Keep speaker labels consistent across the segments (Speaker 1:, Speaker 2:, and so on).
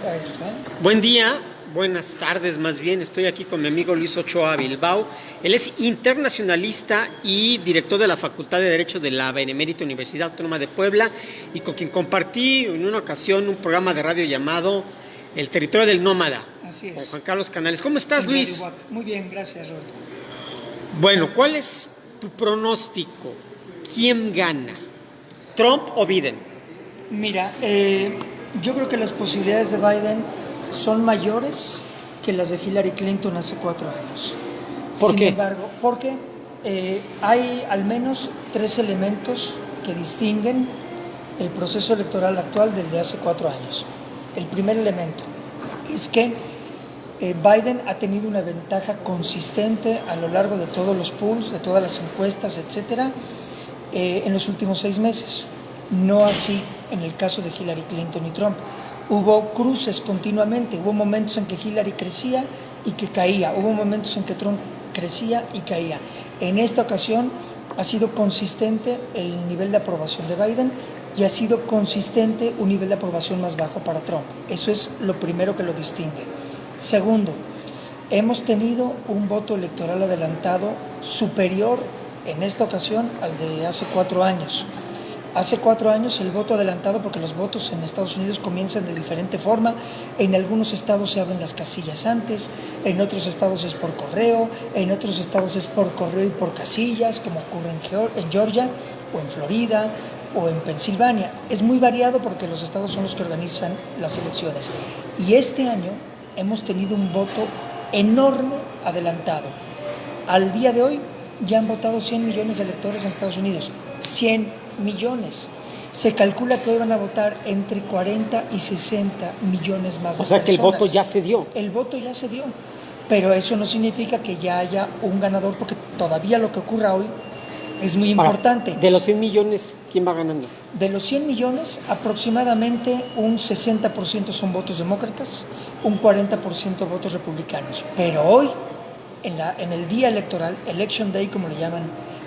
Speaker 1: a esto, ¿eh?
Speaker 2: Buen día, buenas tardes más bien. Estoy aquí con mi amigo Luis Ochoa Bilbao. Él es internacionalista y director de la Facultad de Derecho de la Benemérita Universidad Autónoma de Puebla y con quien compartí en una ocasión un programa de radio llamado El Territorio del Nómada.
Speaker 1: Así
Speaker 2: Con
Speaker 1: es.
Speaker 2: Juan Carlos Canales. ¿Cómo estás,
Speaker 1: En Radio
Speaker 2: Luis?
Speaker 1: WAP. Muy bien, gracias, Roberto.
Speaker 2: Bueno, ¿cuál es tu pronóstico? ¿Quién gana? ¿Trump o Biden?
Speaker 1: Mira, yo creo que las posibilidades de Biden son mayores que las de Hillary Clinton hace 4 años.
Speaker 2: ¿Por qué?
Speaker 1: Sin embargo, porque hay al menos 3 elementos que distinguen el proceso electoral actual del de hace 4 años. El primer elemento es que Biden ha tenido una ventaja consistente a lo largo de todos los polls, de todas las encuestas, etcétera, en los últimos 6 meses. No así en el caso de Hillary Clinton y Trump. Hubo cruces continuamente, hubo momentos en que Hillary crecía y que caía, hubo momentos en que Trump crecía y caía. En esta ocasión ha sido consistente el nivel de aprobación de Biden y ha sido consistente un nivel de aprobación más bajo para Trump. Eso es lo primero que lo distingue. Segundo, hemos tenido un voto electoral adelantado superior en esta ocasión al de hace 4 años. Hace 4 años el voto adelantado, porque los votos en Estados Unidos comienzan de diferente forma, en algunos estados se abren las casillas antes, en otros estados es por correo, en otros estados es por correo y por casillas, como ocurre en Georgia o en Florida o en Pensilvania. Es muy variado porque los estados son los que organizan las elecciones. Y este año hemos tenido un voto enorme adelantado. Al día de hoy ya han votado 100 millones de electores en Estados Unidos. 100 millones. Se calcula que hoy van a votar entre 40 y 60 millones más de personas.
Speaker 2: O sea que el voto ya se dio.
Speaker 1: El voto ya se dio, pero eso no significa que ya haya un ganador, porque todavía lo que ocurra hoy es muy importante.
Speaker 2: De los 100 millones, ¿quién va ganando?
Speaker 1: De los 100 millones, aproximadamente un 60% son votos demócratas, un 40% votos republicanos. Pero hoy, en el día electoral, Election Day, como le llaman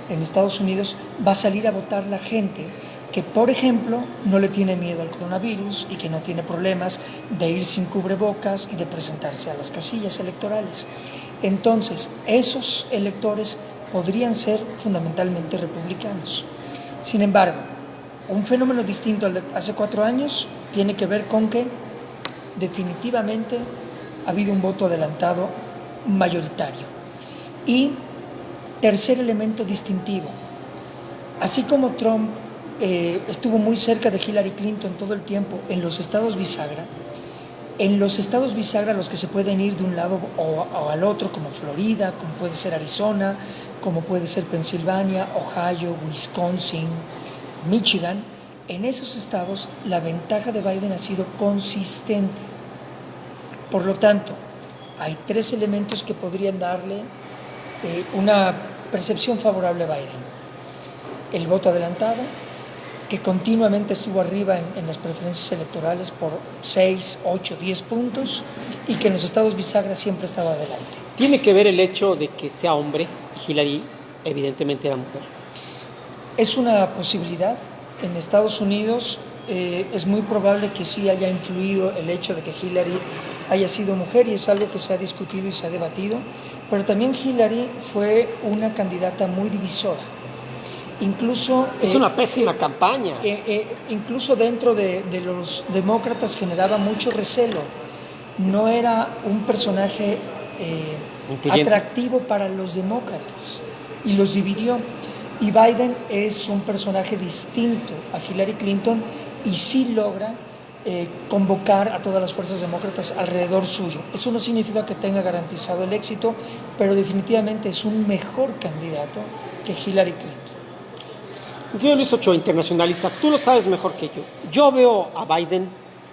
Speaker 1: en Estados Unidos, va a salir a votar la gente que, por ejemplo, no le tiene miedo al coronavirus y que no tiene problemas de ir sin cubrebocas y de presentarse a las casillas electorales. Entonces, esos electores podrían ser fundamentalmente republicanos. Sin embargo, un fenómeno distinto al de hace 4 años tiene que ver con que definitivamente ha habido un voto adelantado mayoritario. Y tercer elemento distintivo, así como Trump estuvo muy cerca de Hillary Clinton todo el tiempo en los estados bisagra, los que se pueden ir de un lado o al otro, como Florida, como puede ser Arizona, como puede ser Pensilvania, Ohio, Wisconsin, Michigan, en esos estados la ventaja de Biden ha sido consistente. Por lo tanto, hay 3 elementos que podrían darle una percepción favorable a Biden. El voto adelantado, que continuamente estuvo arriba en las preferencias electorales por 6, 8, 10 puntos, y que en los estados bisagra siempre estaba adelante.
Speaker 2: ¿Tiene que ver el hecho de que sea hombre y Hillary evidentemente era mujer?
Speaker 1: Es una posibilidad. En Estados Unidos es muy probable que sí haya influido el hecho de que Hillary haya sido mujer, y es algo que se ha discutido y se ha debatido, pero también Hillary fue una candidata muy divisora. Incluso
Speaker 2: es una pésima campaña.
Speaker 1: Incluso dentro de los demócratas generaba mucho recelo. No era un personaje atractivo para los demócratas y los dividió. Y Biden es un personaje distinto a Hillary Clinton y sí logra convocar a todas las fuerzas demócratas alrededor suyo. Eso no significa que tenga garantizado el éxito, pero definitivamente es un mejor candidato que Hillary Clinton.
Speaker 2: Yo, Luis Ochoa, internacionalista, tú lo sabes mejor que yo. Yo veo a Biden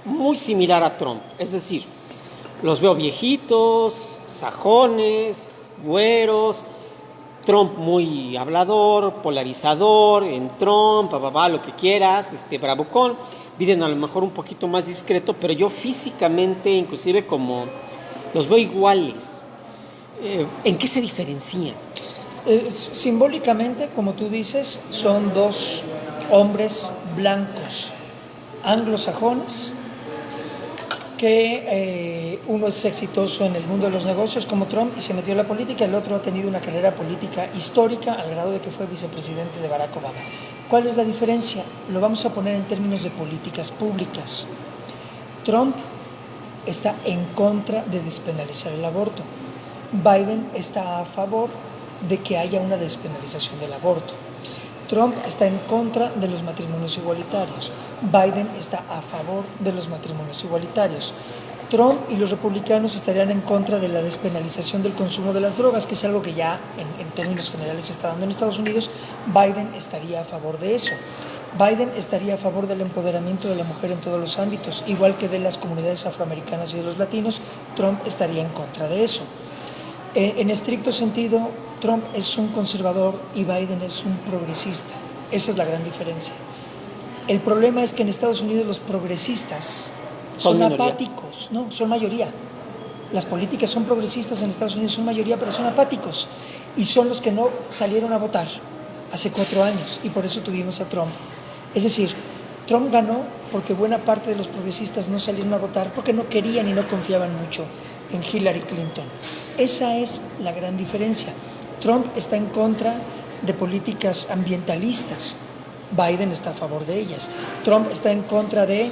Speaker 2: muy similar a Trump, es decir, los veo viejitos, sajones, güeros. Trump muy hablador, polarizador, en Trump, lo que quieras, bravucón. Biden a lo mejor un poquito más discreto, pero yo físicamente, inclusive como los veo iguales. ¿En qué se diferencian?
Speaker 1: Simbólicamente, como tú dices, son 2 hombres blancos, anglosajones, que uno es exitoso en el mundo de los negocios como Trump y se metió en la política, el otro ha tenido una carrera política histórica al grado de que fue vicepresidente de Barack Obama. ¿Cuál es la diferencia? Lo vamos a poner en términos de políticas públicas. Trump está en contra de despenalizar el aborto. Biden está a favor de que haya una despenalización del aborto. Trump está en contra de los matrimonios igualitarios. Biden está a favor de los matrimonios igualitarios. Trump y los republicanos estarían en contra de la despenalización del consumo de las drogas, que es algo que ya en términos generales se está dando en Estados Unidos. Biden estaría a favor de eso. Biden estaría a favor del empoderamiento de la mujer en todos los ámbitos, igual que de las comunidades afroamericanas y de los latinos. Trump estaría en contra de eso. En estricto sentido, Trump es un conservador y Biden es un progresista. Esa es la gran diferencia. El problema es que en Estados Unidos los progresistas son apáticos, no, son mayoría. Las políticas son progresistas en Estados Unidos, son mayoría, pero son apáticos. Y son los que no salieron a votar hace 4 años y por eso tuvimos a Trump. Es decir, Trump ganó porque buena parte de los progresistas no salieron a votar porque no querían y no confiaban mucho en Hillary Clinton. Esa es la gran diferencia. Trump está en contra de políticas ambientalistas. Biden está a favor de ellas. Trump está en contra de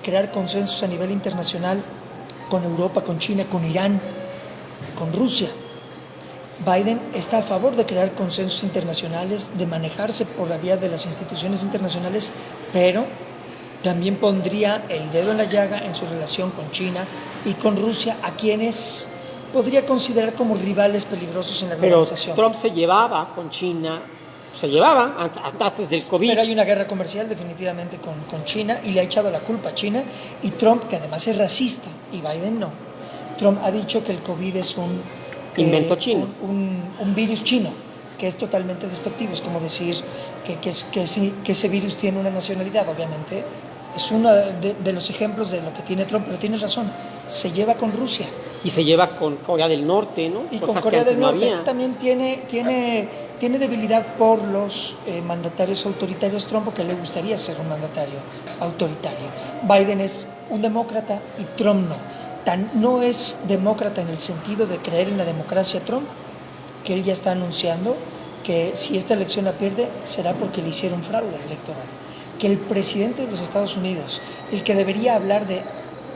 Speaker 1: crear consensos a nivel internacional con Europa, con China, con Irán, con Rusia. Biden está a favor de crear consensos internacionales, de manejarse por la vía de las instituciones internacionales, pero también pondría el dedo en la llaga en su relación con China y con Rusia, a quienes podría considerar como rivales peligrosos en la globalización.
Speaker 2: Pero Trump se llevaba con China, antes del COVID.
Speaker 1: Pero hay una guerra comercial definitivamente con China y le ha echado la culpa a China, y Trump, que además es racista, y Biden no. Trump ha dicho que el COVID es un
Speaker 2: invento chino.
Speaker 1: Un virus chino, que es totalmente despectivo. Es como decir que ese virus tiene una nacionalidad. Obviamente es uno de los ejemplos de lo que tiene Trump, pero tiene razón, se lleva con Rusia.
Speaker 2: Y se lleva con Corea del Norte, ¿no?
Speaker 1: Y con Corea del Norte también tiene debilidad por los mandatarios autoritarios. Trump, porque le gustaría ser un mandatario autoritario. Biden es un demócrata y Trump no. No es demócrata en el sentido de creer en la democracia Trump, que él ya está anunciando que si esta elección la pierde será porque le hicieron fraude electoral. Que el presidente de los Estados Unidos, el que debería hablar de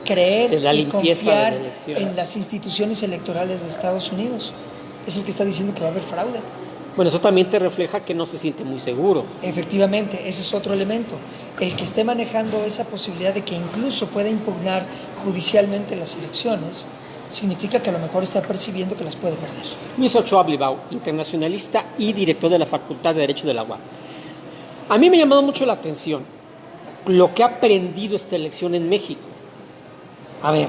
Speaker 1: creer y confiar en las instituciones electorales de Estados Unidos, es el que está diciendo que va a haber fraude.
Speaker 2: Bueno, eso también te refleja que no se siente muy seguro.
Speaker 1: Efectivamente, ese es otro elemento. El que esté manejando esa posibilidad de que incluso pueda impugnar judicialmente las elecciones, significa que a lo mejor está percibiendo que las puede perder.
Speaker 2: Luis Ochoa Blibau, internacionalista y director de la Facultad de Derecho de la UAM. A mí me ha llamado mucho la atención lo que ha aprendido esta elección en México. A ver,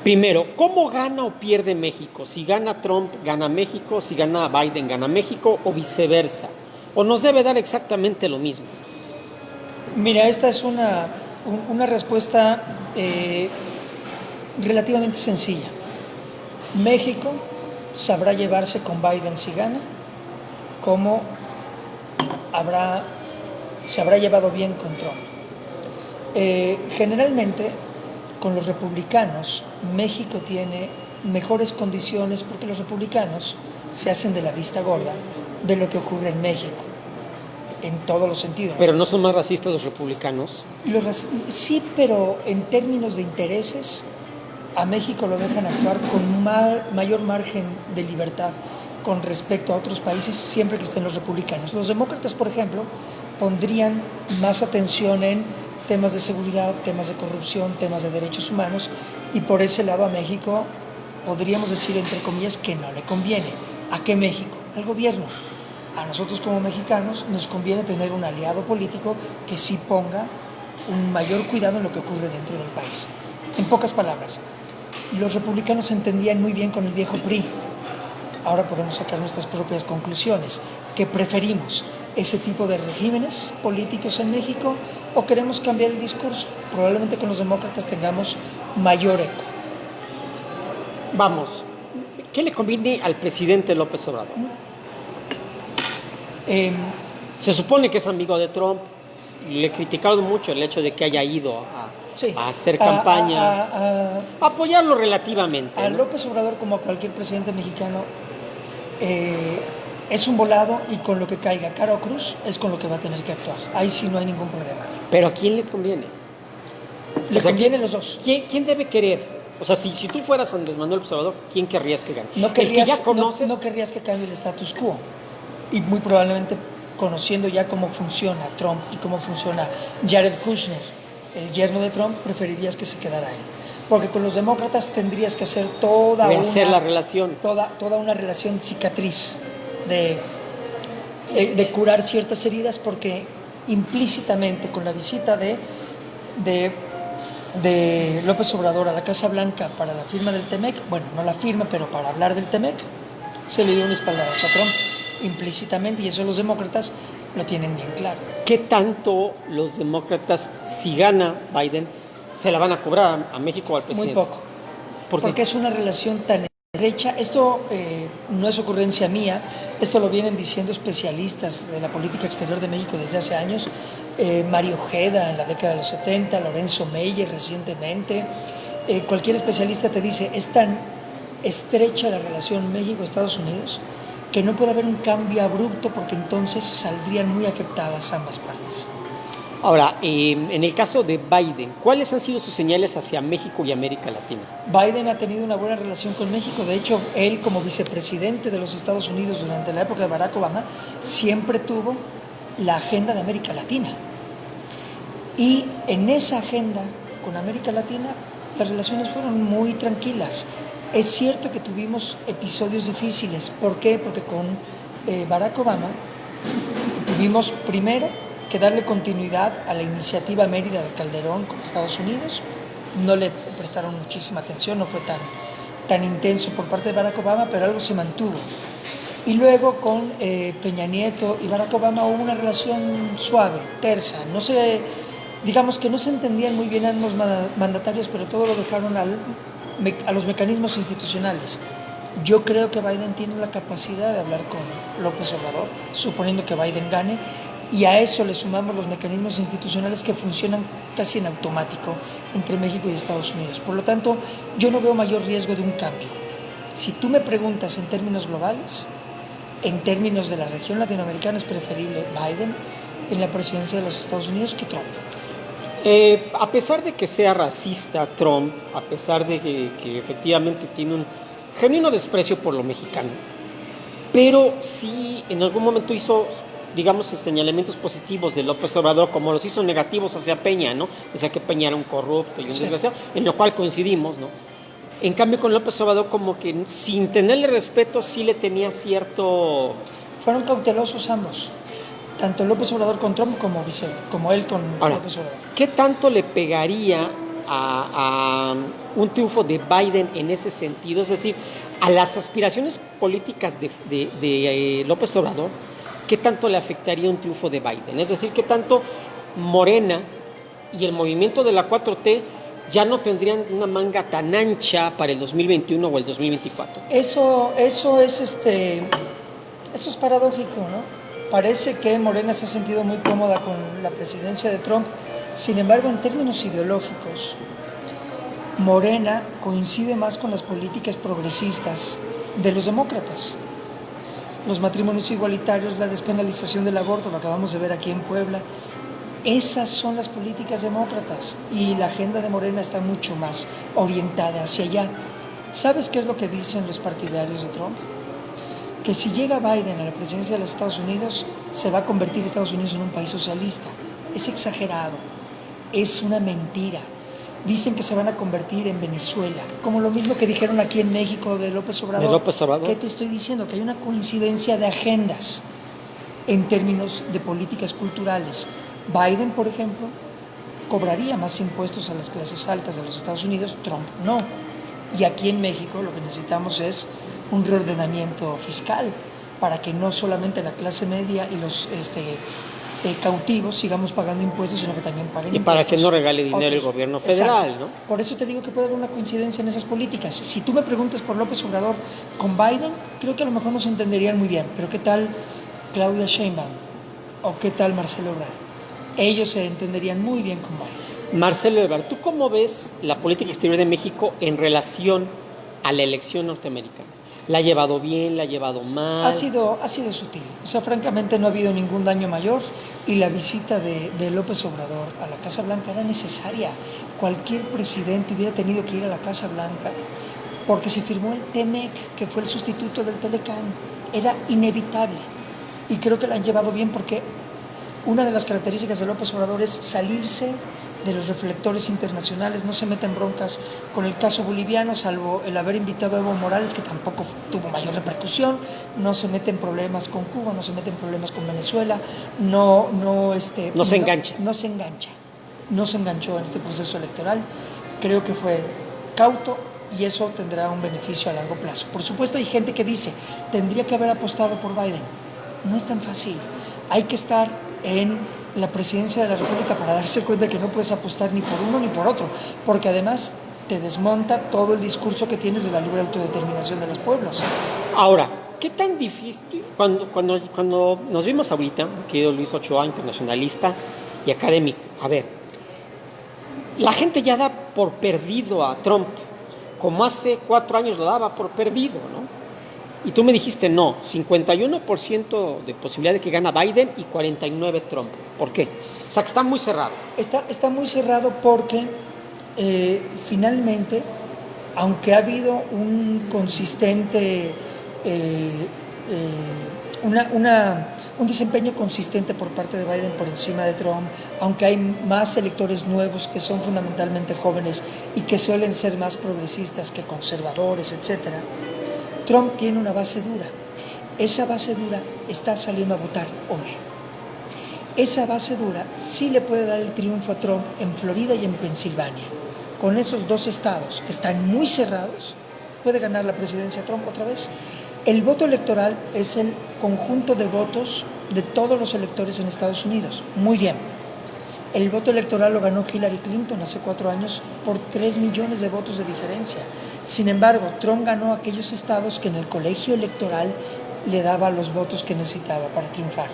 Speaker 2: primero, ¿cómo gana o pierde México? Si gana Trump, gana México. Si gana Biden, gana México, o viceversa. ¿O nos debe dar exactamente lo mismo?
Speaker 1: Mira, esta es una respuesta relativamente sencilla. México sabrá llevarse con Biden si gana, como se habrá llevado bien con Trump. Generalmente, con los republicanos, México tiene mejores condiciones porque los republicanos se hacen de la vista gorda de lo que ocurre en México, en todos los sentidos.
Speaker 2: ¿Pero no son más racistas los republicanos?
Speaker 1: Sí, pero en términos de intereses, a México lo dejan actuar con mayor margen de libertad con respecto a otros países, siempre que estén los republicanos. Los demócratas, por ejemplo, pondrían más atención en temas de seguridad, temas de corrupción, temas de derechos humanos, y por ese lado a México podríamos decir, entre comillas, que no le conviene. ¿A qué México? Al gobierno. A nosotros como mexicanos nos conviene tener un aliado político que sí ponga un mayor cuidado en lo que ocurre dentro del país. En pocas palabras, los republicanos se entendían muy bien con el viejo PRI. Ahora podemos sacar nuestras propias conclusiones. ¿Qué preferimos? ¿Ese tipo de regímenes políticos en México o queremos cambiar el discurso? Probablemente con los demócratas tengamos mayor eco.
Speaker 2: Vamos, ¿qué le conviene al presidente López Obrador? Se supone que es amigo de Trump. Le he criticado mucho el hecho de que haya ido
Speaker 1: Sí.
Speaker 2: a hacer campaña, a apoyarlo relativamente.
Speaker 1: A
Speaker 2: ¿no?
Speaker 1: López Obrador, como a cualquier presidente mexicano, es un volado y con lo que caiga cara o cruz es con lo que va a tener que actuar. Ahí sí no hay ningún problema.
Speaker 2: Pero ¿a quién le conviene?
Speaker 1: Le
Speaker 2: O sea,
Speaker 1: convienen los dos.
Speaker 2: ¿quién debe querer? O sea, si tú fueras Andrés Manuel López Obrador, ¿quién querrías que gane?
Speaker 1: No
Speaker 2: ¿El que
Speaker 1: querrías,
Speaker 2: ya conoces?
Speaker 1: no querrías que cambie el status quo. Y muy probablemente conociendo ya cómo funciona Trump y cómo funciona Jared Kushner, el yerno de Trump, preferirías que se quedara él. Porque con los demócratas tendrías que hacer
Speaker 2: la relación.
Speaker 1: toda una relación cicatriz de curar ciertas heridas, porque implícitamente con la visita de López Obrador a la Casa Blanca para la firma del TEMEC, bueno, no la firma, pero para hablar del TEMEC, se le dio un espaldarazo a Trump implícitamente, y eso los demócratas lo tienen bien claro.
Speaker 2: ¿Qué tanto los demócratas, si gana Biden, se la van a cobrar a México o al presidente?
Speaker 1: Muy poco. Porque es una relación tan estrecha. Esto no es ocurrencia mía, esto lo vienen diciendo especialistas de la política exterior de México desde hace años. Mario Ojeda en la década de los 70, Lorenzo Meyer recientemente. Cualquier especialista te dice, es tan estrecha la relación México-Estados Unidos que no puede haber un cambio abrupto, porque entonces saldrían muy afectadas ambas partes.
Speaker 2: Ahora, en el caso de Biden, ¿cuáles han sido sus señales hacia México y América Latina?
Speaker 1: Biden ha tenido una buena relación con México. De hecho, él como vicepresidente de los Estados Unidos durante la época de Barack Obama siempre tuvo la agenda de América Latina. Y en esa agenda con América Latina las relaciones fueron muy tranquilas. Es cierto que tuvimos episodios difíciles. ¿Por qué? Porque con Barack Obama tuvimos primero que darle continuidad a la iniciativa Mérida de Calderón con Estados Unidos. No le prestaron muchísima atención, no fue tan intenso por parte de Barack Obama, pero algo se mantuvo. Y luego con Peña Nieto y Barack Obama hubo una relación suave, tersa. Digamos que no se entendían muy bien ambos mandatarios, pero todo lo dejaron a los mecanismos institucionales. Yo creo que Biden tiene la capacidad de hablar con López Obrador, suponiendo que Biden gane, y a eso le sumamos los mecanismos institucionales que funcionan casi en automático entre México y Estados Unidos. Por lo tanto, yo no veo mayor riesgo de un cambio. Si tú me preguntas en términos globales, en términos de la región latinoamericana, es preferible Biden en la presidencia de los Estados Unidos que Trump.
Speaker 2: A pesar de que sea racista Trump, a pesar de que efectivamente tiene un genuino desprecio por lo mexicano, pero sí en algún momento hizo, digamos, señalamientos positivos de López Obrador, como los hizo negativos hacia Peña, ¿no? Decía que Peña era un corrupto y un desgraciado, en lo cual coincidimos, ¿no? En cambio, con López Obrador, como que sin tenerle respeto, sí le tenía cierto...
Speaker 1: Fueron cautelosos ambos, tanto López Obrador con Trump como él con López Obrador.
Speaker 2: ¿Qué tanto le pegaría a un triunfo de Biden en ese sentido? Es decir, a las aspiraciones políticas de López Obrador, ¿qué tanto le afectaría un triunfo de Biden? Es decir, ¿qué tanto Morena y el movimiento de la 4T ya no tendrían una manga tan ancha para el 2021 o el 2024?
Speaker 1: Eso es paradójico, ¿no? Parece que Morena se ha sentido muy cómoda con la presidencia de Trump. Sin embargo, en términos ideológicos, Morena coincide más con las políticas progresistas de los demócratas. Los matrimonios igualitarios, la despenalización del aborto, lo acabamos de ver aquí en Puebla. Esas son las políticas demócratas, y la agenda de Morena está mucho más orientada hacia allá. ¿Sabes qué es lo que dicen los partidarios de Trump? Que si llega Biden a la presidencia de los Estados Unidos, se va a convertir Estados Unidos en un país socialista. Es exagerado, es una mentira. Dicen que se van a convertir en Venezuela, como lo mismo que dijeron aquí en México de López Obrador.
Speaker 2: ¿De López Obrador?
Speaker 1: ¿Qué te estoy diciendo? Que hay una coincidencia de agendas en términos de políticas culturales. Biden, por ejemplo, cobraría más impuestos a las clases altas de los Estados Unidos, Trump no. Y aquí en México lo que necesitamos es un reordenamiento fiscal para que no solamente la clase media y los cautivos sigamos pagando impuestos, sino que también paguen impuestos.
Speaker 2: Y para que no regale dinero el gobierno federal.
Speaker 1: Exacto.
Speaker 2: ¿No?
Speaker 1: Por eso te digo que puede haber una coincidencia en esas políticas. Si tú me preguntas por López Obrador con Biden, creo que a lo mejor no se entenderían muy bien, pero ¿qué tal Claudia Sheinbaum? ¿O qué tal Marcelo Ebrard? Ellos se entenderían muy bien con Biden.
Speaker 2: Marcelo Ebrard, ¿tú cómo ves la política exterior de México en relación a la elección norteamericana? ¿La ha llevado bien? ¿La ha llevado mal?
Speaker 1: Ha sido sutil. O sea, francamente no ha habido ningún daño mayor y la visita de López Obrador a la Casa Blanca era necesaria. Cualquier presidente hubiera tenido que ir a la Casa Blanca porque se firmó el TEMEC, que fue el sustituto del Telecán. Era inevitable. Y creo que la han llevado bien porque una de las características de López Obrador es salirse de los reflectores internacionales, no se mete en broncas con el caso boliviano, salvo el haber invitado a Evo Morales, que tampoco tuvo mayor repercusión, no se mete en problemas con Cuba, no se mete en problemas con Venezuela, no se engancha. No se enganchó en este proceso electoral, creo que fue cauto y eso tendrá un beneficio a largo plazo. Por supuesto hay gente que dice, tendría que haber apostado por Biden, no es tan fácil, hay que estar en la presidencia de la República para darse cuenta que no puedes apostar ni por uno ni por otro, porque además te desmonta todo el discurso que tienes de la libre autodeterminación de los pueblos.
Speaker 2: Ahora, ¿qué tan difícil? Cuando nos vimos ahorita, querido Luis Ochoa, internacionalista y académico, a ver, la gente ya da por perdido a Trump, como hace 4 años lo daba por perdido, ¿no? Y tú me dijiste no, 51% de posibilidad de que gana Biden y 49% Trump. ¿Por qué? O sea, que está muy cerrado.
Speaker 1: Está muy cerrado porque finalmente, aunque ha habido un consistente, un desempeño consistente por parte de Biden por encima de Trump, aunque hay más electores nuevos que son fundamentalmente jóvenes y que suelen ser más progresistas que conservadores, etcétera, Trump tiene una base dura. Esa base dura está saliendo a votar hoy. Esa base dura sí le puede dar el triunfo a Trump en Florida y en Pensilvania. Con esos 2 estados que están muy cerrados, puede ganar la presidencia Trump otra vez. El voto electoral es el conjunto de votos de todos los electores en Estados Unidos. Muy bien. El voto electoral lo ganó Hillary Clinton hace 4 años por 3 millones de votos de diferencia. Sin embargo, Trump ganó aquellos estados que en el colegio electoral le daba los votos que necesitaba para triunfar.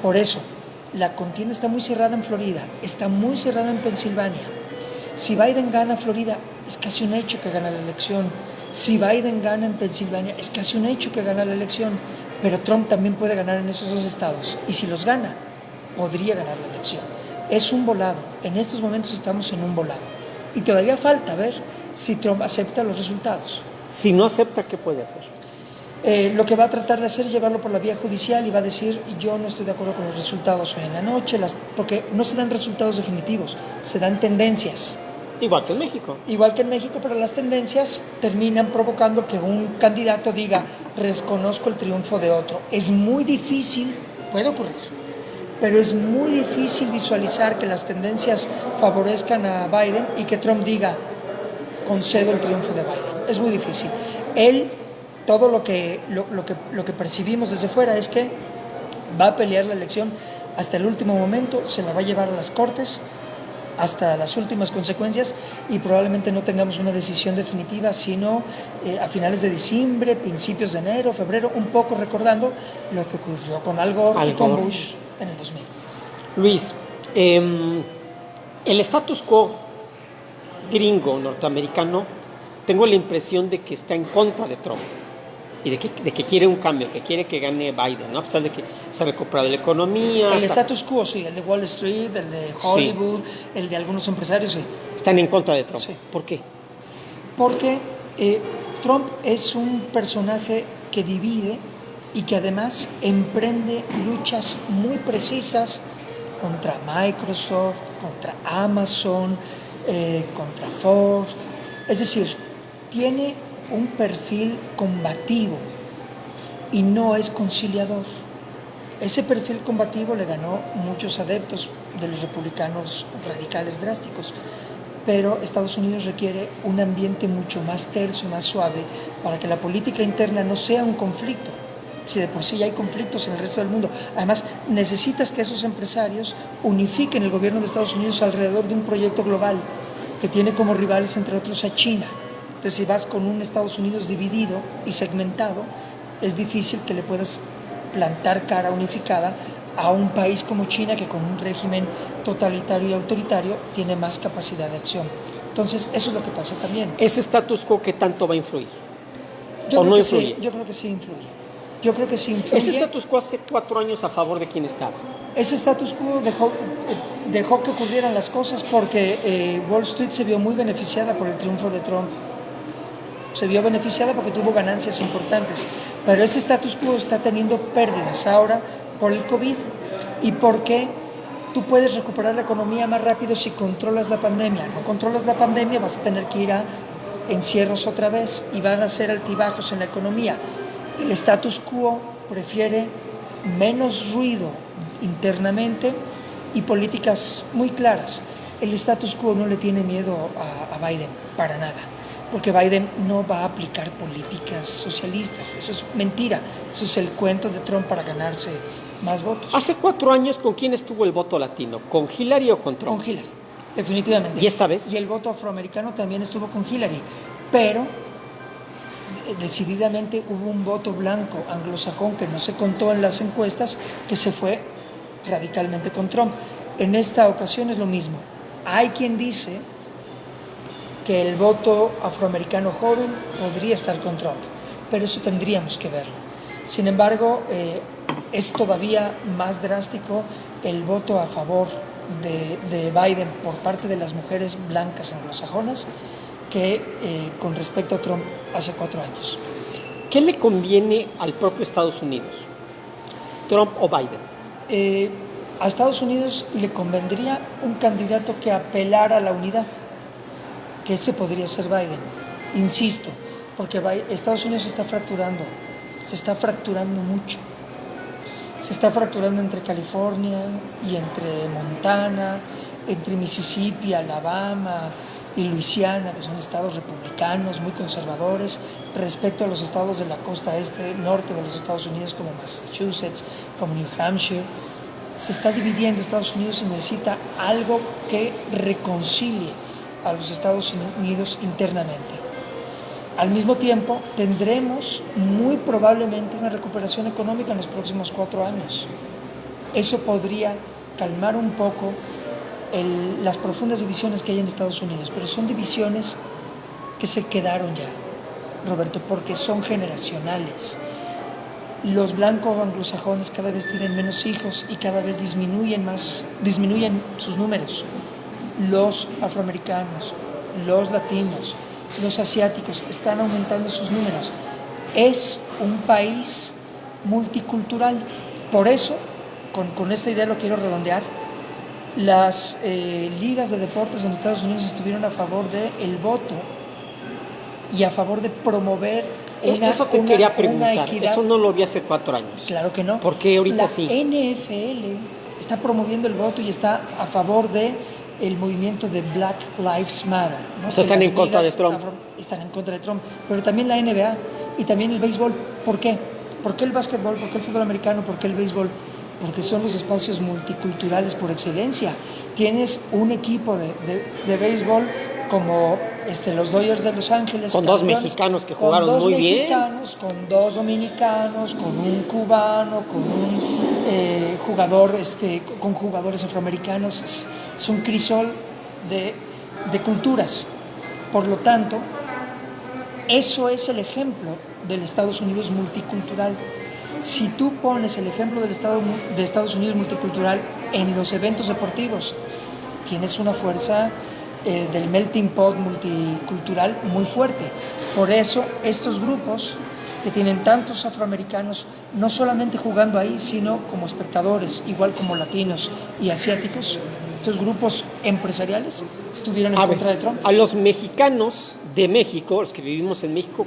Speaker 1: Por eso, la contienda está muy cerrada en Florida, está muy cerrada en Pensilvania. Si Biden gana Florida, es casi un hecho que gana la elección. Si Biden gana en Pensilvania, es casi un hecho que gana la elección. Pero Trump también puede ganar en esos 2 estados. Y si los gana, podría ganar la elección. Es un volado. En estos momentos estamos en un volado. Y todavía falta ver si Trump acepta los resultados.
Speaker 2: Si no acepta, ¿qué puede hacer?
Speaker 1: Lo que va a tratar de hacer es llevarlo por la vía judicial y va a decir, yo no estoy de acuerdo con los resultados hoy en la noche, porque no se dan resultados definitivos, se dan tendencias.
Speaker 2: Igual que en México.
Speaker 1: Igual que en México, pero las tendencias terminan provocando que un candidato diga, reconozco el triunfo de otro. Es muy difícil, puede ocurrir, pero es muy difícil visualizar que las tendencias favorezcan a Biden y que Trump diga, concedo el triunfo de Biden. Es muy difícil. Todo lo que percibimos desde fuera es que va a pelear la elección hasta el último momento, se la va a llevar a las cortes hasta las últimas consecuencias y probablemente no tengamos una decisión definitiva sino a finales de diciembre, principios de enero, febrero, un poco recordando lo que ocurrió con Al Gore y con Bush en el 2000.
Speaker 2: Luis, el status quo gringo norteamericano, tengo la impresión de que está en contra de Trump y de que quiere un cambio, que quiere que gane Biden, ¿no? A pesar de que se ha recuperado la economía.
Speaker 1: El status quo, sí, el de Wall Street, el de Hollywood, sí. El de algunos empresarios, sí.
Speaker 2: Están en contra de Trump.
Speaker 1: Sí.
Speaker 2: ¿Por qué?
Speaker 1: Porque Trump es un personaje que divide y que además emprende luchas muy precisas contra Microsoft, contra Amazon, contra Ford. Es decir, tiene un perfil combativo y no es conciliador. Ese perfil combativo le ganó muchos adeptos de los republicanos radicales drásticos, pero Estados Unidos requiere un ambiente mucho más terso, más suave, para que la política interna no sea un conflicto. Si de por sí ya hay conflictos en el resto del mundo, además necesitas que esos empresarios unifiquen el gobierno de Estados Unidos alrededor de un proyecto global que tiene como rivales, entre otros, a China. Entonces, si vas con un Estados Unidos dividido y segmentado, es difícil que le puedas plantar cara unificada a un país como China, que con un régimen totalitario y autoritario tiene más capacidad de acción. Entonces, eso es lo que pasa también.
Speaker 2: ¿Ese status quo qué tanto va a influir?
Speaker 1: Yo
Speaker 2: ¿O
Speaker 1: creo
Speaker 2: no
Speaker 1: que
Speaker 2: influye?
Speaker 1: sí, yo creo que sí influye. Yo creo que sí influye.
Speaker 2: Ese status quo hace 4 años a favor de quién estaba.
Speaker 1: Ese status quo dejó que ocurrieran las cosas porque Wall Street se vio muy beneficiada por el triunfo de Trump. Se vio beneficiada porque tuvo ganancias importantes. Pero ese status quo está teniendo pérdidas ahora por el COVID y porque tú puedes recuperar la economía más rápido si controlas la pandemia. No controlas la pandemia, vas a tener que ir a encierros otra vez y van a ser altibajos en la economía. El status quo prefiere menos ruido internamente y políticas muy claras. El status quo no le tiene miedo a Biden, para nada, porque Biden no va a aplicar políticas socialistas. Eso es mentira, eso es el cuento de Trump para ganarse más votos.
Speaker 2: Hace 4 años, ¿con quién estuvo el voto latino? ¿Con Hillary o con Trump?
Speaker 1: Con Hillary, definitivamente.
Speaker 2: ¿Y esta vez?
Speaker 1: Y el voto afroamericano también estuvo con Hillary, pero decididamente hubo un voto blanco anglosajón que no se contó en las encuestas, que se fue radicalmente con Trump. En esta ocasión es lo mismo. Hay quien dice que el voto afroamericano joven podría estar con Trump, pero eso tendríamos que verlo. Sin embargo, es todavía más drástico el voto a favor de Biden por parte de las mujeres blancas anglosajonas que con respecto a Trump hace 4 años.
Speaker 2: ¿Qué le conviene al propio Estados Unidos? ¿Trump o Biden?
Speaker 1: A Estados Unidos le convendría un candidato que apelara a la unidad, que ese podría ser Biden. Insisto, porque Estados Unidos se está fracturando mucho. Se está fracturando entre California y entre Montana, entre Mississippi, Alabama y Luisiana, que son estados republicanos muy conservadores, respecto a los estados de la costa norte de los Estados Unidos, como Massachusetts, como New Hampshire. Se está dividiendo Estados Unidos y necesita algo que reconcilie a los Estados Unidos internamente. Al mismo tiempo, tendremos muy probablemente una recuperación económica en los próximos 4 años. Eso podría calmar un poco las profundas divisiones que hay en Estados Unidos, pero son divisiones que se quedaron ya, Roberto, porque son generacionales. Los blancos anglosajones cada vez tienen menos hijos y cada vez disminuyen sus números. Los afroamericanos, los latinos, los asiáticos están aumentando sus números. Es un país multicultural. Por eso, con esta idea lo quiero redondear, las ligas de deportes en Estados Unidos estuvieron a favor del voto y a favor de promover
Speaker 2: eso te quería preguntar,
Speaker 1: una equidad.
Speaker 2: Eso no lo vi hace 4 años.
Speaker 1: Claro que no.
Speaker 2: ¿Por qué ahorita sí?
Speaker 1: La NFL está promoviendo el voto y está a favor de el movimiento de Black Lives Matter, ¿no?
Speaker 2: O sea, están en contra de Trump.
Speaker 1: Están en contra de Trump, pero también la NBA y también el béisbol. ¿Por qué? ¿Por qué el básquetbol? ¿Por qué el fútbol americano? ¿Por qué el béisbol? Porque son los espacios multiculturales por excelencia. Tienes un equipo de béisbol como los Dodgers de Los Ángeles.
Speaker 2: Con 2 mexicanos que jugaron muy bien.
Speaker 1: Con 2 dominicanos, con un cubano, con un jugador, con jugadores afroamericanos. Es un crisol de culturas. Por lo tanto, eso es el ejemplo del Estados Unidos multicultural. Si tú pones el ejemplo de Estados Unidos multicultural en los eventos deportivos, tienes una fuerza del melting pot multicultural muy fuerte. Por eso estos grupos que tienen tantos afroamericanos, no solamente jugando ahí, sino como espectadores, igual como latinos y asiáticos, estos grupos empresariales estuvieron en contra de Trump.
Speaker 2: A los mexicanos de México, los que vivimos en México,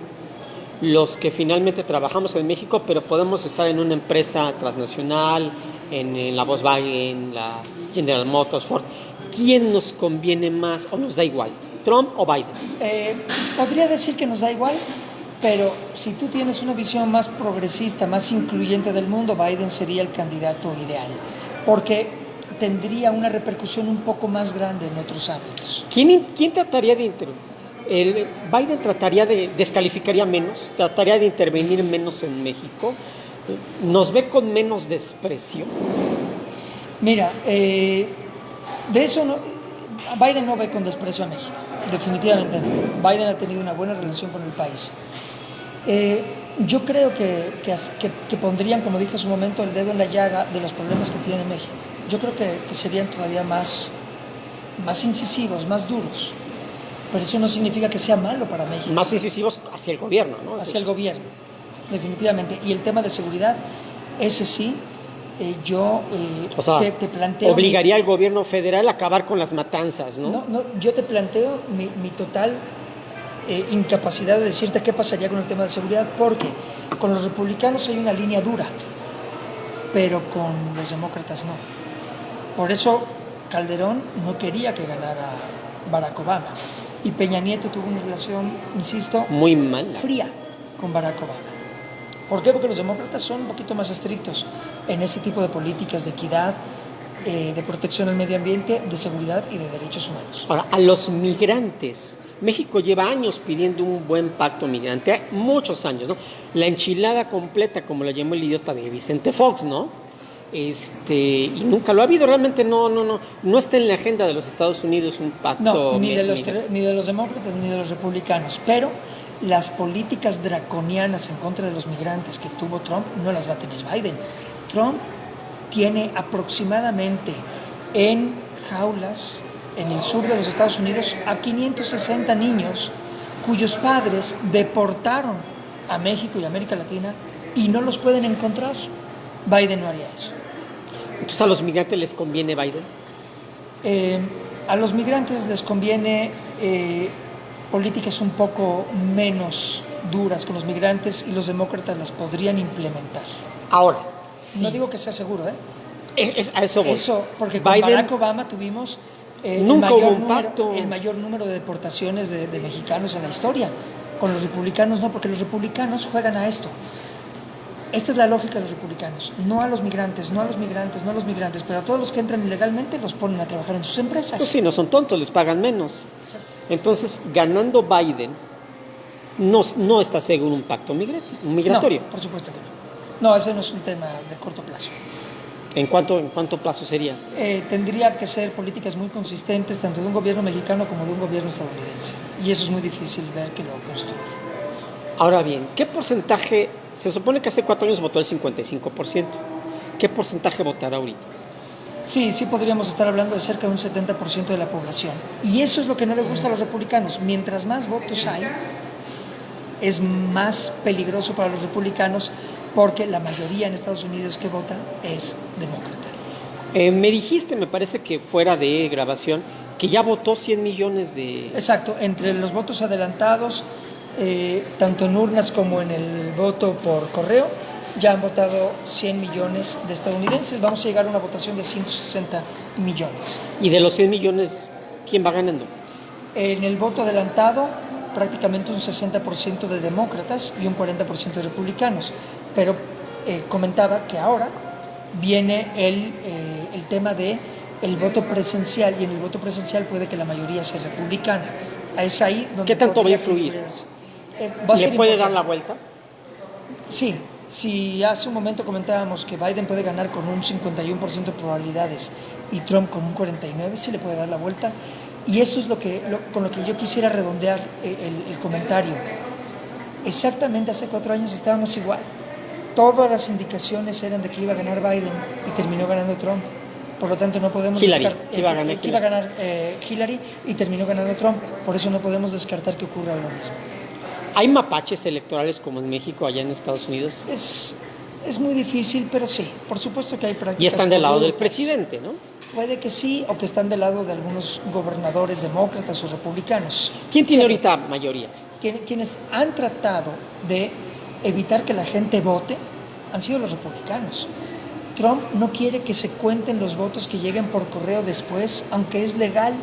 Speaker 2: los que finalmente trabajamos en México, pero podemos estar en una empresa transnacional, en la Volkswagen, la General Motors, Ford. ¿Quién nos conviene más o nos da igual? ¿Trump o Biden?
Speaker 1: Podría decir que nos da igual, pero si tú tienes una visión más progresista, más incluyente del mundo, Biden sería el candidato ideal, porque tendría una repercusión un poco más grande en otros ámbitos.
Speaker 2: ¿Quién trataría de Biden descalificaría menos, trataría de intervenir menos en México, ¿Nos ve con menos desprecio?
Speaker 1: Mira, de eso no, Biden no ve con desprecio a México, definitivamente no. Biden ha tenido una buena relación con el país. Yo creo que pondrían, como dije hace un momento, el dedo en la llaga de los problemas que tiene México. Yo creo que serían todavía más incisivos, más duros. Pero eso no significa que sea malo para México.
Speaker 2: Más incisivos hacia el gobierno, ¿no?
Speaker 1: Hacia el gobierno, definitivamente. Y el tema de seguridad, ese sí,
Speaker 2: O sea,
Speaker 1: te planteo...
Speaker 2: obligaría al gobierno federal a acabar con las matanzas, ¿no?
Speaker 1: No, yo te planteo mi total incapacidad de decirte qué pasaría con el tema de seguridad, porque con los republicanos hay una línea dura, pero con los demócratas no. Por eso Calderón no quería que ganara Barack Obama. Y Peña Nieto tuvo una relación, insisto,
Speaker 2: muy mala,
Speaker 1: fría con Barack Obama. ¿Por qué? Porque los demócratas son un poquito más estrictos en ese tipo de políticas de equidad, de protección al medio ambiente, de seguridad y de derechos humanos.
Speaker 2: Ahora, a los migrantes, México lleva años pidiendo un buen pacto migrante, muchos años, ¿no? La enchilada completa, como la llamó el idiota de Vicente Fox, ¿no? Y nunca lo ha habido, realmente no está en la agenda de los Estados Unidos un pacto.
Speaker 1: No, ni de los demócratas ni de los republicanos, pero las políticas draconianas en contra de los migrantes que tuvo Trump no las va a tener Biden. Trump tiene aproximadamente en jaulas en el sur de los Estados Unidos a 560 niños cuyos padres deportaron a México y América Latina y no los pueden encontrar. Biden no haría eso.
Speaker 2: Entonces, ¿a los migrantes les conviene Biden?
Speaker 1: A los migrantes les conviene políticas un poco menos duras con los migrantes y los demócratas las podrían implementar.
Speaker 2: Ahora, sí.
Speaker 1: No digo que sea seguro,
Speaker 2: a eso voy.
Speaker 1: Eso, porque con
Speaker 2: Biden,
Speaker 1: Barack Obama tuvimos el mayor número de deportaciones de mexicanos en la historia. Con los republicanos no, porque los republicanos juegan a esto. Esta es la lógica de los republicanos. No a los migrantes, no a los migrantes, no a los migrantes, pero a todos los que entran ilegalmente los ponen a trabajar en sus empresas.
Speaker 2: Pues sí, no son tontos, les pagan menos.
Speaker 1: Exacto.
Speaker 2: Entonces, ganando Biden, no está seguro un pacto migratorio.
Speaker 1: No, por supuesto que no. No, ese no es un tema de corto plazo.
Speaker 2: ¿En cuánto plazo sería?
Speaker 1: Tendría que ser políticas muy consistentes, tanto de un gobierno mexicano como de un gobierno estadounidense. Y eso es muy difícil ver que lo construya.
Speaker 2: Ahora bien, ¿qué porcentaje? Se supone que hace 4 años votó el 55%. ¿Qué porcentaje votará ahorita?
Speaker 1: Sí podríamos estar hablando de cerca de un 70% de la población. Y eso es lo que no le gusta a los republicanos. Mientras más votos hay, es más peligroso para los republicanos porque la mayoría en Estados Unidos que vota es demócrata.
Speaker 2: Me dijiste, me parece que fuera de grabación, que ya votó 100 millones de...
Speaker 1: Exacto, entre los votos adelantados, tanto en urnas como en el voto por correo, ya han votado 100 millones de estadounidenses. Vamos a llegar a una votación de 160 millones.
Speaker 2: ¿Y de los 100 millones, quién va ganando?
Speaker 1: En el voto adelantado, prácticamente un 60% de demócratas y un 40% de republicanos. Pero comentaba que ahora viene el tema de el voto presencial, y en el voto presencial puede que la mayoría sea republicana. Es ahí donde
Speaker 2: ¿qué tanto va a influir? ¿Le puede dar la vuelta?
Speaker 1: Sí, si hace un momento comentábamos que Biden puede ganar con un 51% de probabilidades y Trump con un 49%, sí le puede dar la vuelta. Y eso es con lo que yo quisiera redondear el comentario. Exactamente hace 4 años estábamos igual. Todas las indicaciones eran de que iba a ganar Biden y terminó ganando Trump. Por lo tanto, no podemos descartar que iba a ganar Hillary y terminó ganando Trump. Por eso no podemos descartar que ocurra lo mismo.
Speaker 2: ¿Hay mapaches electorales como en México, allá en Estados Unidos?
Speaker 1: Es muy difícil, pero sí. Por supuesto que hay prácticas.
Speaker 2: Y están del lado del presidente, ¿no?
Speaker 1: Puede que sí, o que están del lado de algunos gobernadores demócratas o republicanos.
Speaker 2: ¿Quién tiene ahorita mayoría?
Speaker 1: Quienes han tratado de evitar que la gente vote han sido los republicanos. Trump no quiere que se cuenten los votos que lleguen por correo después, aunque es legal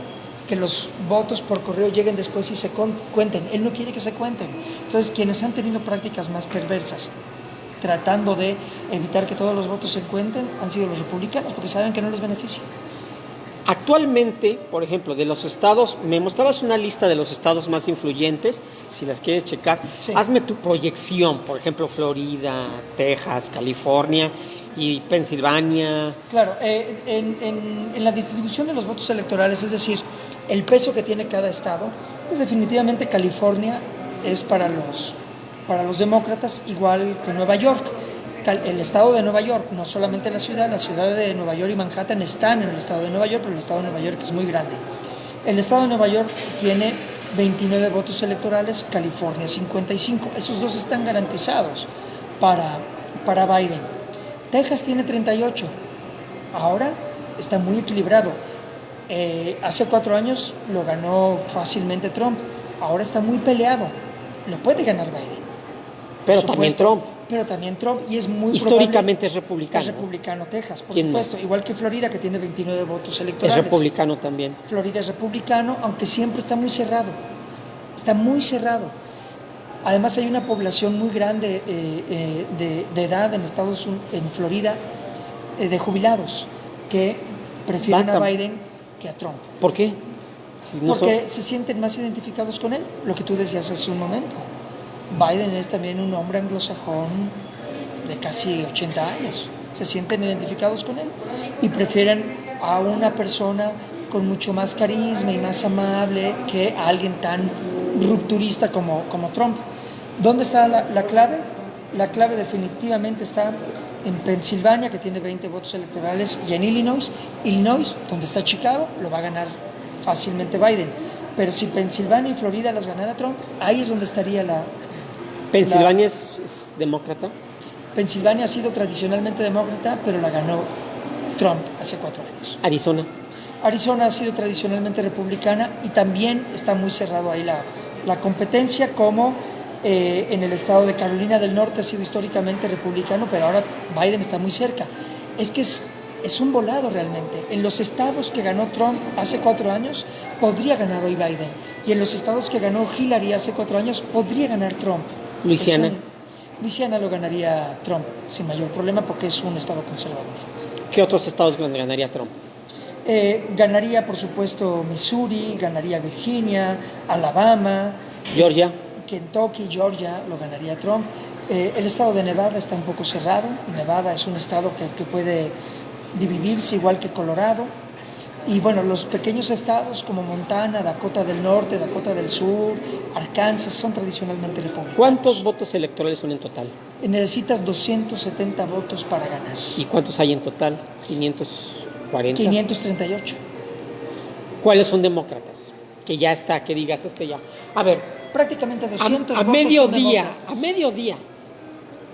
Speaker 1: que los votos por correo lleguen después y se cuenten. Él no quiere que se cuenten. Entonces, quienes han tenido prácticas más perversas, tratando de evitar que todos los votos se cuenten, han sido los republicanos, porque saben que no les beneficia.
Speaker 2: Actualmente, por ejemplo, de los estados, me mostrabas una lista de los estados más influyentes, si las quieres checar,
Speaker 1: Sí.
Speaker 2: hazme tu proyección, por ejemplo, Florida, Texas, California y Pensilvania.
Speaker 1: Claro, en la distribución de los votos electorales, es decir, el peso que tiene cada estado, pues definitivamente California es para los demócratas igual que Nueva York. El estado de Nueva York, no solamente la ciudad de Nueva York y Manhattan están en el estado de Nueva York, pero el estado de Nueva York es muy grande. El estado de Nueva York tiene 29 votos electorales, California 55. Esos dos están garantizados para Biden. Texas tiene 38. Ahora está muy equilibrado. Hace 4 años lo ganó fácilmente Trump. Ahora está muy peleado. Lo puede ganar Biden.
Speaker 2: Pero también Trump.
Speaker 1: Pero también Trump, y es muy
Speaker 2: históricamente es republicano.
Speaker 1: Es republicano Texas, por
Speaker 2: ¿Quién
Speaker 1: supuesto.
Speaker 2: más?
Speaker 1: Igual que Florida, que tiene 29 votos electorales.
Speaker 2: Es republicano también.
Speaker 1: Florida es republicano, aunque siempre está muy cerrado. Está muy cerrado. Además hay una población muy grande de edad en Florida, de jubilados, que prefieren a Biden que a Trump.
Speaker 2: ¿Por qué? Si no
Speaker 1: Porque se sienten más identificados con él, lo que tú decías hace un momento. Biden es también un hombre anglosajón de casi 80 años. Se sienten identificados con él y prefieren a una persona con mucho más carisma y más amable que a alguien tan rupturista como Trump. ¿Dónde está la clave? La clave definitivamente está en Pensilvania, que tiene 20 votos electorales, y en Illinois, donde está Chicago, lo va a ganar fácilmente Biden. Pero si Pensilvania y Florida las ganara Trump, ahí es donde estaría
Speaker 2: ¿Pensilvania es demócrata?
Speaker 1: Pensilvania ha sido tradicionalmente demócrata, pero la ganó Trump hace 4 años.
Speaker 2: Arizona.
Speaker 1: Arizona ha sido tradicionalmente republicana y también está muy cerrado ahí la competencia, como en el estado de Carolina del Norte ha sido históricamente republicano, pero ahora Biden está muy cerca. Es que es un volado realmente. En los estados que ganó Trump hace 4 años, podría ganar hoy Biden. Y en los estados que ganó Hillary hace 4 años, podría ganar Trump.
Speaker 2: Luisiana.
Speaker 1: Luisiana lo ganaría Trump sin mayor problema porque es un estado conservador.
Speaker 2: ¿Qué otros estados ganaría Trump?
Speaker 1: Ganaría, por supuesto, Missouri, ganaría Virginia, Alabama,
Speaker 2: Georgia.
Speaker 1: Kentucky, Georgia, lo ganaría Trump. El estado de Nevada está un poco cerrado. Nevada es un estado que puede dividirse igual que Colorado. Y bueno, los pequeños estados como Montana, Dakota del Norte, Dakota del Sur, Arkansas son tradicionalmente republicanos.
Speaker 2: ¿Cuántos votos electorales son en total?
Speaker 1: Necesitas 270 votos para ganar.
Speaker 2: ¿Y cuántos hay en total? 540.
Speaker 1: 538.
Speaker 2: ¿Cuáles son demócratas? Que ya está, que digas ya. A ver,
Speaker 1: prácticamente 200
Speaker 2: a
Speaker 1: votos
Speaker 2: mediodía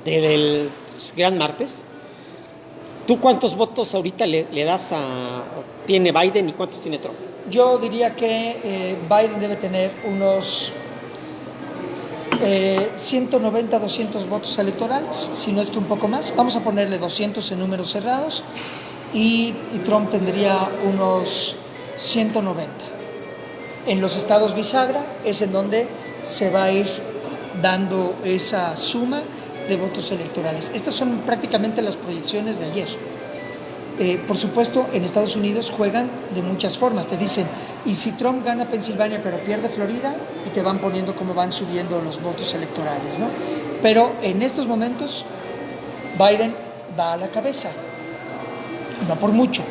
Speaker 2: del gran martes, ¿tú cuántos votos ahorita le das tiene Biden y cuántos tiene Trump?
Speaker 1: Yo diría que Biden debe tener unos 190, 200 votos electorales, si no es que un poco más. Vamos a ponerle 200 en números cerrados y Trump tendría unos 190. En los estados bisagra es en donde se va a ir dando esa suma de votos electorales. Estas son prácticamente las proyecciones de ayer. Por supuesto, en Estados Unidos juegan de muchas formas. Te dicen, ¿y si Trump gana Pensilvania pero pierde Florida? Y te van poniendo cómo van subiendo los votos electorales, ¿no? Pero en estos momentos, Biden va a la cabeza. No por mucho.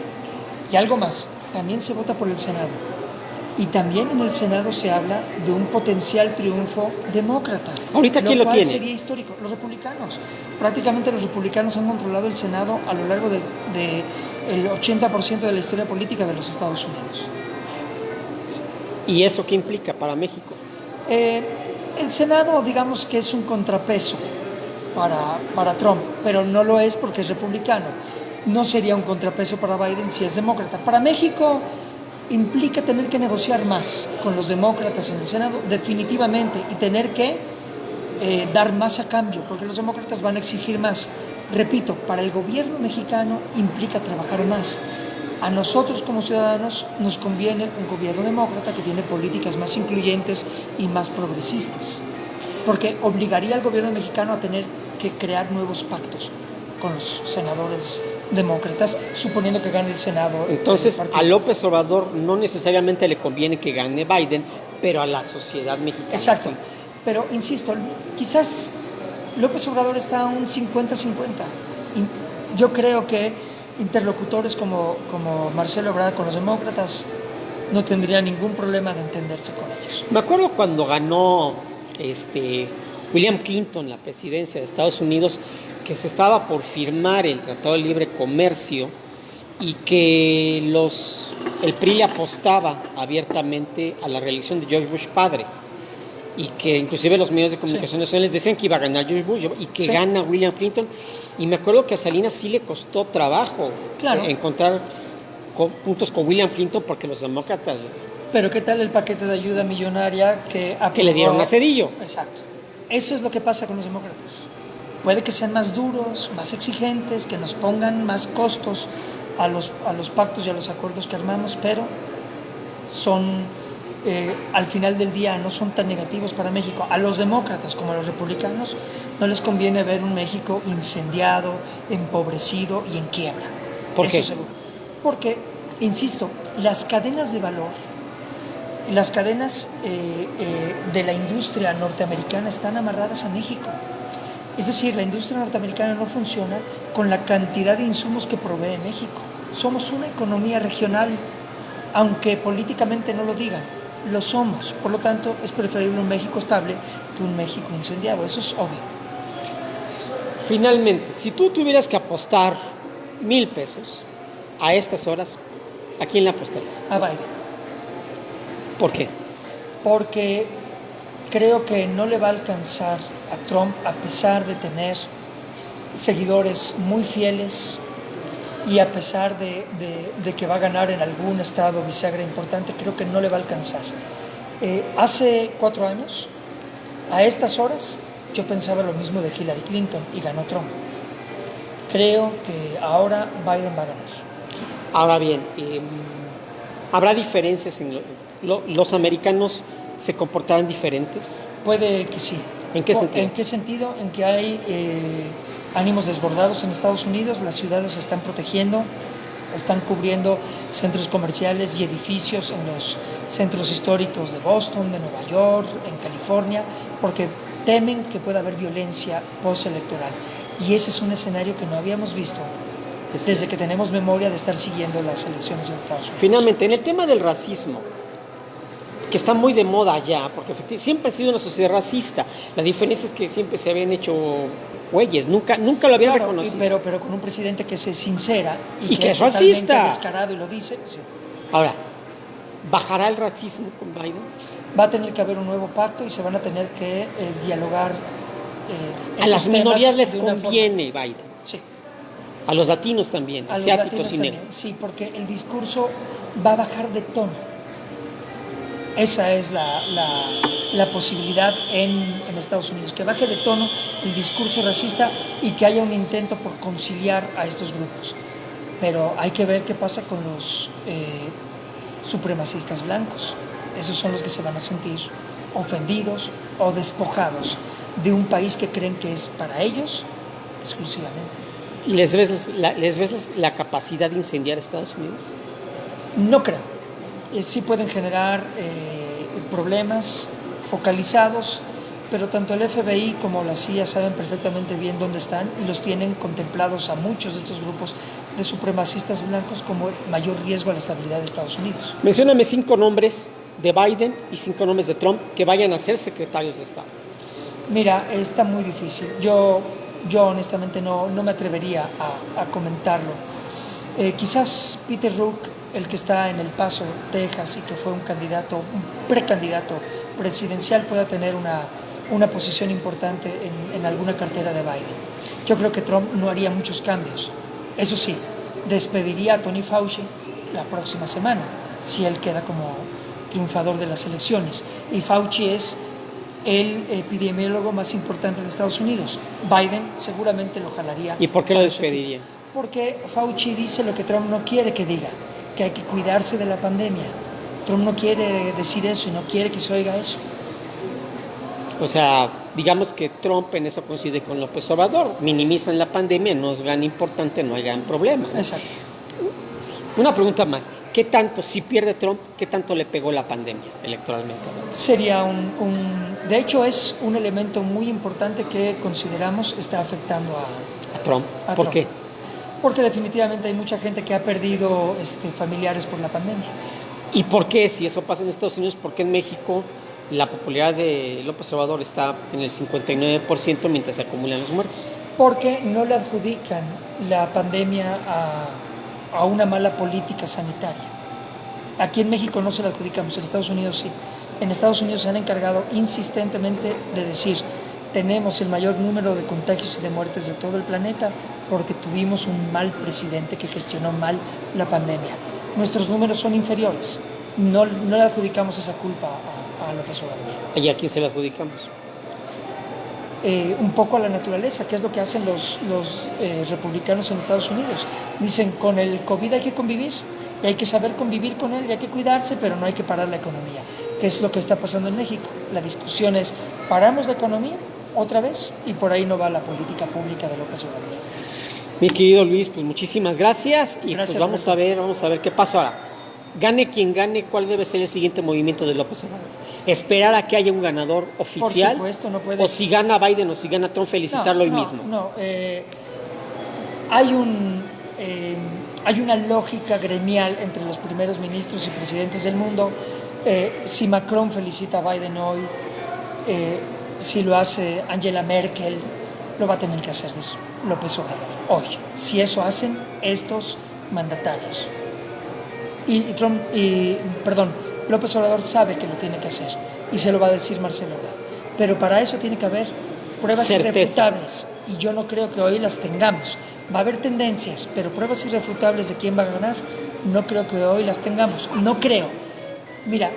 Speaker 1: Y algo más, también se vota por el Senado. Y también en el Senado se habla de un potencial triunfo demócrata.
Speaker 2: ¿Ahorita quién lo tiene?
Speaker 1: Lo cual sería histórico. Los republicanos. Prácticamente los republicanos han controlado el Senado a lo largo del 80% de la historia política de los Estados Unidos.
Speaker 2: ¿Y eso qué implica para México?
Speaker 1: El Senado, digamos que es un contrapeso para Trump, pero no lo es porque es republicano. No sería un contrapeso para Biden si es demócrata. Para México implica tener que negociar más con los demócratas en el Senado, definitivamente, y tener que dar más a cambio, porque los demócratas van a exigir más. Repito, para el gobierno mexicano implica trabajar más. A nosotros como ciudadanos nos conviene un gobierno demócrata que tiene políticas más incluyentes y más progresistas, porque obligaría al gobierno mexicano a tener que crear nuevos pactos con los senadores demócratas, suponiendo que gane el Senado.
Speaker 2: Entonces, a López Obrador no necesariamente le conviene que gane Biden, pero a la sociedad mexicana.
Speaker 1: Exacto.
Speaker 2: Sí.
Speaker 1: Pero, insisto, quizás López Obrador está a un 50-50. Yo creo que interlocutores como Marcelo Ebrard con los demócratas no tendría ningún problema de entenderse con ellos.
Speaker 2: Me acuerdo cuando ganó William Clinton la presidencia de Estados Unidos, que se estaba por firmar el Tratado de Libre Comercio y que el PRI le apostaba abiertamente a la reelección de George Bush padre, y que inclusive los medios de comunicación nacionales decían que iba a ganar George Bush y que gana William Clinton. Y me acuerdo que a Salinas sí le costó trabajo encontrar puntos con William Clinton, porque los demócratas...
Speaker 1: Pero ¿qué tal el paquete de ayuda millonaria que
Speaker 2: le dieron a Cedillo?
Speaker 1: Exacto. Eso es lo que pasa con los demócratas. Puede que sean más duros, más exigentes, que nos pongan más costos a los pactos y a los acuerdos que armamos, pero son... al final del día no son tan negativos para México. A los demócratas como a los republicanos no les conviene ver un México incendiado, empobrecido y en quiebra.
Speaker 2: ¿Por qué?
Speaker 1: Eso seguro. Porque, insisto, las cadenas de valor, las cadenas de la industria norteamericana están amarradas a México. Es decir, la industria norteamericana no funciona con la cantidad de insumos que provee México. Somos una economía regional, aunque políticamente no lo digan. Lo somos, por lo tanto es preferible un México estable que un México incendiado, eso es obvio.
Speaker 2: Finalmente, si tú tuvieras que apostar 1,000 pesos a estas horas, ¿a quién le apostarías?
Speaker 1: A Biden.
Speaker 2: ¿Por qué?
Speaker 1: Porque creo que no le va a alcanzar a Trump, a pesar de tener seguidores muy fieles y a pesar de que va a ganar en algún estado bisagra importante, creo que no le va a alcanzar. Hace 4 años, a estas horas, yo pensaba lo mismo de Hillary Clinton y ganó Trump. Creo que ahora Biden va a ganar.
Speaker 2: Ahora bien, ¿habrá diferencias en los americanos se comportarán diferente?
Speaker 1: Puede que sí.
Speaker 2: ¿En qué sentido?
Speaker 1: ¿En qué sentido? En que hay ánimos desbordados en Estados Unidos, las ciudades se están protegiendo, están cubriendo centros comerciales y edificios en los centros históricos de Boston, de Nueva York, en California, porque temen que pueda haber violencia postelectoral. Y ese es un escenario que no habíamos visto desde que tenemos memoria de estar siguiendo las elecciones en Estados Unidos.
Speaker 2: Finalmente, en el tema del racismo, que está muy de moda ya, porque siempre ha sido una sociedad racista. La diferencia es que siempre se habían hecho güeyes, nunca lo habían reconocido.
Speaker 1: Pero con un presidente que se sincera
Speaker 2: y que es
Speaker 1: totalmente
Speaker 2: racista,
Speaker 1: descarado y lo dice. Sí.
Speaker 2: Ahora, ¿bajará el racismo con Biden?
Speaker 1: Va a tener que haber un nuevo pacto y se van a tener que dialogar.
Speaker 2: A las minorías les conviene Biden.
Speaker 1: Sí.
Speaker 2: A los latinos también, asiáticos y negros.
Speaker 1: Sí, porque el discurso va a bajar de tono. Esa es la posibilidad en Estados Unidos, que baje de tono el discurso racista y que haya un intento por conciliar a estos grupos. Pero hay que ver qué pasa con los supremacistas blancos. Esos son los que se van a sentir ofendidos o despojados de un país que creen que es para ellos exclusivamente.
Speaker 2: ¿Y les ves la capacidad de incendiar Estados Unidos?
Speaker 1: No creo. Sí pueden generar problemas focalizados, pero tanto el FBI como la CIA saben perfectamente bien dónde están y los tienen contemplados a muchos de estos grupos de supremacistas blancos como mayor riesgo a la estabilidad de Estados Unidos.
Speaker 2: Mencióname 5 nombres de Biden y 5 nombres de Trump que vayan a ser secretarios de Estado.
Speaker 1: Mira, está muy difícil. Yo honestamente no me atrevería a comentarlo. Quizás Peter Rook, el que está en El Paso, Texas, y que fue un precandidato presidencial, pueda tener una posición importante en alguna cartera de Biden. Yo creo que Trump no haría muchos cambios. Eso sí, despediría a Tony Fauci la próxima semana, si él queda como triunfador de las elecciones. Y Fauci es el epidemiólogo más importante de Estados Unidos. Biden seguramente lo jalaría.
Speaker 2: ¿Y por qué lo despediría?
Speaker 1: Porque Fauci dice lo que Trump no quiere que diga, que hay que cuidarse de la pandemia. Trump no quiere decir eso y no quiere que se oiga eso.
Speaker 2: O sea, digamos que Trump en eso coincide con López Obrador. Minimizan la pandemia, no es gran importante, no hay gran problema, ¿no?
Speaker 1: Exacto.
Speaker 2: Una pregunta más. ¿Qué tanto, si pierde Trump, qué tanto le pegó la pandemia electoralmente?
Speaker 1: Sería de hecho, es un elemento muy importante que consideramos está afectando
Speaker 2: A Trump.
Speaker 1: a
Speaker 2: ¿Por
Speaker 1: Trump.
Speaker 2: qué?
Speaker 1: Porque definitivamente hay mucha gente que ha perdido familiares por la pandemia.
Speaker 2: ¿Y por qué, si eso pasa en Estados Unidos, por qué en México la popularidad de López Obrador está en el 59% mientras se acumulan los muertos?
Speaker 1: Porque no le adjudican la pandemia a una mala política sanitaria. Aquí en México no se la adjudicamos, en Estados Unidos sí. En Estados Unidos se han encargado insistentemente de decir, tenemos el mayor número de contagios y de muertes de todo el planeta porque tuvimos un mal presidente que gestionó mal la pandemia. Nuestros números son inferiores. No le adjudicamos esa culpa a López Obrador.
Speaker 2: ¿Y a quién se la adjudicamos?
Speaker 1: Un poco a la naturaleza, que es lo que hacen los republicanos en Estados Unidos. Dicen, con el COVID hay que convivir, y hay que saber convivir con él, y hay que cuidarse, pero no hay que parar la economía, que es lo que está pasando en México. La discusión es, ¿paramos la economía otra vez? Y por ahí no va la política pública de López Obrador.
Speaker 2: Mi querido Luis, pues muchísimas gracias y
Speaker 1: Gracias,
Speaker 2: pues vamos a ver qué pasa ahora. Gane quien gane, ¿cuál debe ser el siguiente movimiento de López Obrador? ¿Esperar a que haya un ganador oficial?
Speaker 1: Por supuesto, no puede.
Speaker 2: O si gana Biden o si gana Trump, felicitarlo hoy mismo.
Speaker 1: No, hay una lógica gremial entre los primeros ministros y presidentes del mundo. Si Macron felicita a Biden hoy, si lo hace Angela Merkel, lo va a tener que hacer López Obrador hoy. Si eso hacen estos mandatarios. López Obrador sabe que lo tiene que hacer y se lo va a decir Marcelo Ebrard. Pero para eso tiene que haber pruebas irrefutables y yo no creo que hoy las tengamos. Va a haber tendencias, pero pruebas irrefutables de quién va a ganar, no creo que hoy las tengamos. No creo. Mira,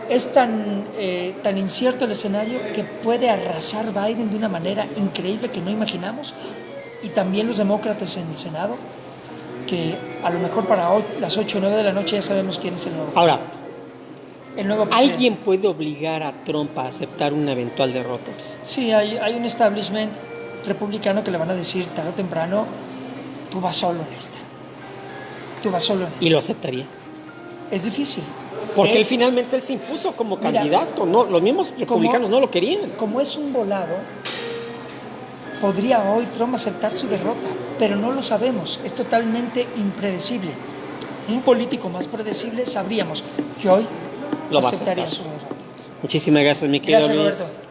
Speaker 1: es tan incierto el escenario que puede arrasar Biden de una manera increíble que no imaginamos, y también los demócratas en el Senado, que a lo mejor para hoy, las 8 o 9 de la noche ya sabemos quién es el nuevo
Speaker 2: Ahora,
Speaker 1: presidente.
Speaker 2: ¿Alguien puede obligar a Trump a aceptar una eventual derrota?
Speaker 1: Sí, hay un establishment republicano que le van a decir tarde o temprano, tú vas solo en esta. Tú vas solo en esta.
Speaker 2: ¿Y lo aceptaría?
Speaker 1: Es difícil.
Speaker 2: Porque él finalmente se impuso como candidato, ¿no? Los mismos republicanos no lo querían.
Speaker 1: Como es un volado, podría hoy Trump aceptar su derrota, pero no lo sabemos, es totalmente impredecible. Un político más predecible sabríamos que hoy
Speaker 2: lo
Speaker 1: aceptaría su derrota.
Speaker 2: Muchísimas gracias, mi querido
Speaker 1: Gracias,
Speaker 2: Luis.
Speaker 1: Roberto.